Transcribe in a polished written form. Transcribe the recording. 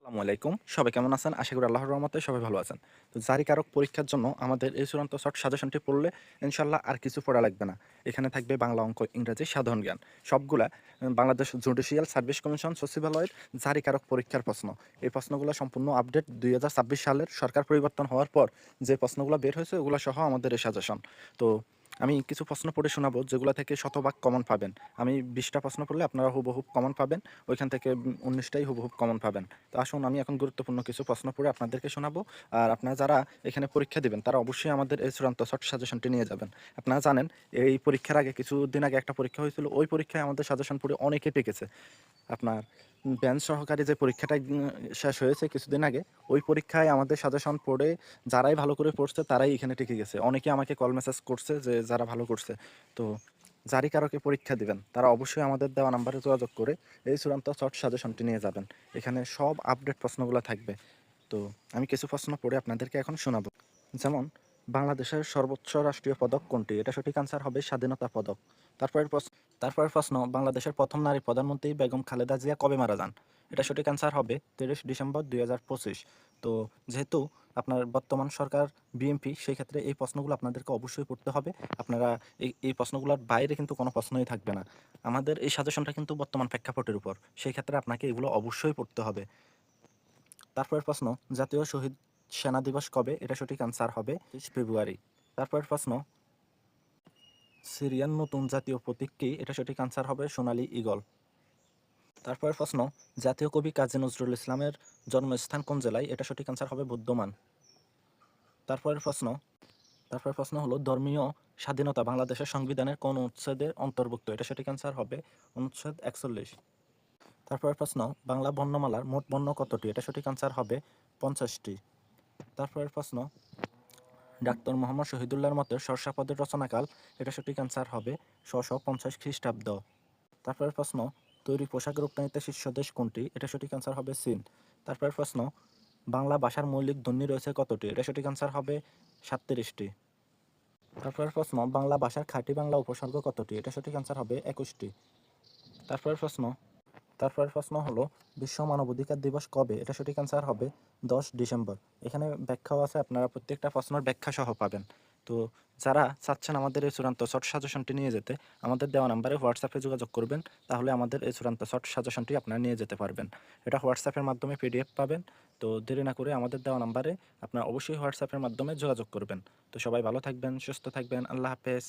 আসসালামু আলাইকুম। সবাই কেমন আছেন? আশা করি আল্লাহর রহমতে সবাই ভালো আছেন। তো জারিকারক পরীক্ষার জন্য আমাদের এই চূড়ান্ত শর্ট সাজেশনটি পড়লে ইনশাআল্লাহ আর কিছু পড়া লাগবে না। এখানে থাকবে বাংলা, অঙ্ক, ইংরেজি, সাধারণ জ্ঞান। সবগুলা বাংলাদেশ জুডিশিয়াল সার্ভিস কমিশন সচিবালয়ের জারিকারক পরীক্ষার প্রশ্ন। এই প্রশ্নগুলো সম্পূর্ণ আপডেট ২০২৬ সালের সরকার পরিবর্তন হওয়ার পর যে প্রশ্নগুলো বের হয়েছে ওগুলো সহ আমাদের এই সাজেশন। তো আমি কিছু প্রশ্ন পড়ে শোনাবো যেগুলো থেকে শতভাগ কমন পাবেন। আমি ২০টা প্রশ্ন পড়লে আপনারা হুবহুব কমন পাবেন। ওইখান থেকে ১৯টাই হুবহুব কমন পাবেন। তো আসুন আমি এখন গুরুত্বপূর্ণ কিছু প্রশ্ন পড়ে আপনাদেরকে শোনাবো। আর আপনারা যারা এখানে পরীক্ষা দিবেন তারা অবশ্যই আমাদের এই চূড়ান্ত শর্ট সাজেশনটি নিয়ে যাবেন। আপনারা জানেন এই পরীক্ষার আগে কিছুদিন আগে একটা পরীক্ষা হয়েছিল। ওই পরীক্ষায় আমাদের সাজেশন পড়ে অনেকে টিকেছে। আপনার ব্যাংক সহকারী যে পরীক্ষাটা শেষ হয়েছে কিছুদিন আগে, ওই পরীক্ষায় আমাদের সাজেশন পড়ে যারাই ভালো করে পড়ছে তারাই এখানে টিকে গেছে। অনেকে আমাকে কল মেসেজ করছে যে যারা ভালো করছে। তো জারি কারকে পরীক্ষা দিবেন তারা অবশ্যই আমাদের দেওয়া নাম্বারে যোগাযোগ করে এই চূড়ান্ত শর্ট সাজেশনটি নিয়ে যাবেন। এখানে সব আপডেট প্রশ্নগুলো থাকবে। তো আমি কিছু প্রশ্ন পড়ে আপনাদেরকে এখন শোনাবো। যেমন বাংলাদেশের সর্বোচ্চ রাষ্ট্রীয় পদক কোনটি? এটা সঠিক আনসার হবে স্বাধীনতা পদক। তারপরের প্রশ্ন তারপরের প্রশ্ন বাংলাদেশের প্রথম নারী প্রধানমন্ত্রী বেগম খালেদা জিয়া কবে মারা যান? এটা সঠিক আনসার হবে ৩০ ডিসেম্বর ২০২৫। তো যেহেতু আপনার বর্তমান সরকার বিএনপি, সেই ক্ষেত্রে এই প্রশ্নগুলো আপনাদেরকে অবশ্যই পড়তে হবে। আপনারা এই প্রশ্নগুলোর বাইরে কিন্তু কোনো প্রশ্নই থাকবে না। আমাদের এই সাজেশনটা কিন্তু বর্তমান প্রেক্ষাপটের উপর। সেই ক্ষেত্রে আপনাকে এগুলো অবশ্যই পড়তে হবে। তারপরের প্রশ্ন জাতীয় শহীদ সেনা দিবস কবে? এটা সঠিক আনসার হবে ২৩ ফেব্রুয়ারি। তারপরের প্রশ্ন সিরিয়ার নতুন জাতীয় প্রতীক কি? এটা সঠিক আনসার হবে সোনালী ঈগল। তারপরের প্রশ্ন জাতীয় কবি কাজী নজরুল ইসলামের জন্মস্থান কোন জেলায়? এটা সঠিক আনসার হবে বুদ্ধমান। তারপরের প্রশ্ন তারপরের প্রশ্ন হলো ধর্মীয় স্বাধীনতা বাংলাদেশের সংবিধানের কোন অনুচ্ছেদের অন্তর্ভুক্ত? এটা সঠিক আনসার হবে অনুচ্ছেদ ৪১। তারপরের প্রশ্ন বাংলা বর্ণমালার মোট বর্ণ কতটি? এটা সঠিক আনসার হবে ৫০টি। তারপরের প্রশ্ন ডাক্তার মোহাম্মদ শহীদুল্লাহর মতে শর্ষাপদের রচনাকাল? এটা সঠিক আনসার হবে ৬৫০ খ্রিস্টাব্দ। তারপরের প্রশ্ন তৈরি পোশাক রপ্তানিতে শীর্ষ দেশ কোনটি? এটা সঠিক আনসার হবে চীন। তারপরের প্রশ্ন বাংলা ভাষার মৌলিক ধ্বনি রয়েছে কতটি? এটা সঠিক আনসার হবে ৩৭টি। তারপরের প্রশ্ন বাংলা ভাষার খাঁটি বাংলা উপসর্গ কতটি? এটা সঠিক আনসার হবে ২১টি। তারপরের প্রশ্ন তারপরের প্রশ্ন হলো বিশ্ব মানবাধিকার দিবস কবে? এটা সঠিক আনসার হবে ১০ ডিসেম্বর। এখানে ব্যাখ্যাও আছে, আপনারা প্রত্যেকটা প্রশ্নের ব্যাখ্যা সহ পাবেন। তো যারা চাচ্ছেন আমাদের এই চূড়ান্ত শর্ট সাজেশনটি নিয়ে যেতে আমাদের দেওয়া নাম্বারে হোয়াটসঅ্যাপে যোগাযোগ করবেন, তাহলে আমাদের এই চূড়ান্ত শর্ট সাজেশনটি আপনারা নিয়ে যেতে পারবেন। এটা হোয়াটসঅ্যাপের মাধ্যমে পিডিএফ পাবেন। তো দেরি না করে আমাদের দেওয়া নাম্বারে আপনারা অবশ্যই হোয়াটসঅ্যাপের মাধ্যমে যোগাযোগ করবেন। তো সবাই ভালো থাকবেন, সুস্থ থাকবেন। আল্লাহ হাফেজ।